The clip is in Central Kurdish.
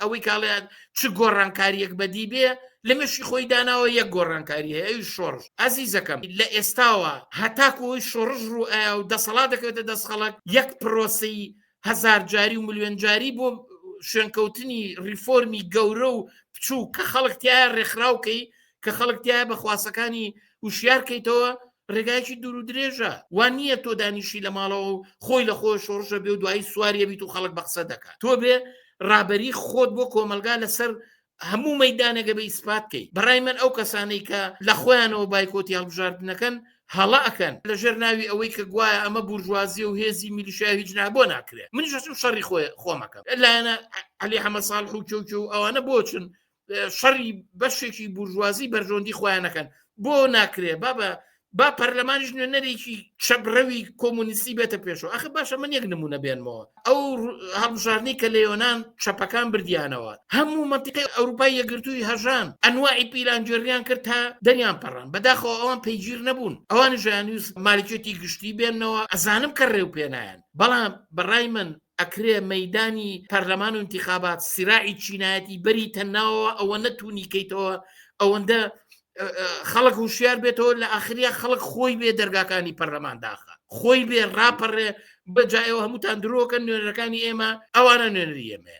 ئەوەی کاڵیان چ گۆڕانکاریەک بەدی بێ لە مەشی خۆی داناوە یەک گۆڕانکاری هەیە ئەوی شۆڕژ. عەزیزەکەم لە ئێستاوە هەتاکۆی شۆڕژ ڕوو ئایا و دەسەڵات دەکەوێتە دەست خەڵک یەک پرۆسەی هەزار جاری و ملیۆن جاری بۆ شوێنکەوتنی ریفۆرمی گەورە و بچوو کە خەڵک تایە ڕێکخراوکەی کە خەڵک تایە بە خواسەکانی وشیارکەیتەوە ڕێگایکی دوور و درێژە وان نییە تۆ دانیشی لە ماڵەوە و خۆی لە خۆی شۆڕژە بێ و دوایی سواریە بیت و خەڵک بە قسە دەکات تۆ بێ ڕابەری خۆت بۆ کۆمەلگا لەسەر هەموو مەیدانێکە بە ئیسپاتکەی بەڕای من ئەو کەسانەی کە لە خۆیانەوە بایکۆتی هەڵبژاردنەکەن هەڵا ئەکەن لەژێر ناوی ئەوەی کە گوایە ئەمە بورژوازی و هێزی میلیشیا هیچ بۆ ناکرێت منیش ئەچم شەڕی خۆمەکەم لایەنە عەلی حەمەد ساڵح و کێو و ئەوانە بۆچن شەڕی بەشێکی بورژوازی بەرژۆندی خۆیانەکەن بۆ ناکرێت با پەرلەمانیش نوێنەرێکی چەبڕەوی کۆمونیستی بێتە پێشەوە ئەخە باشە من یەک نمونە بێنمەوە ئەو هەڵبژاردنەی کە لە یۆنان چەپەکان بردیانەوە هەموو مەنتیقەی ئەوروپای یەکگرتووی هەژان ئەنواعی پیلانجێریان کرد تا دەریان پەڕان بەداخەوە ئەوان پەیگیر نەبوون ئەوان ژیانویست مالکێتی گشتی بێنەوە ئەزانم کە ڕێو پێنایەن بەڵام بەڕای من ئەکرێ مەیدانی پەرلەمان و انتخابات سیراعی چینایەتی بەری تەناوە ئەوە نەتوونی کەیتەوە ئەوەندە خەڵک وشیار بێتەوە لە ئاخریا خەڵک خۆی بێ دەرگاکانی پەرلەمان داخە خۆی بێ ڕاپەڕێ بەجایەوە هەمووتان درۆکە نوێنەرەکانی ئێمە ئەوانە نوێنەری ئێمە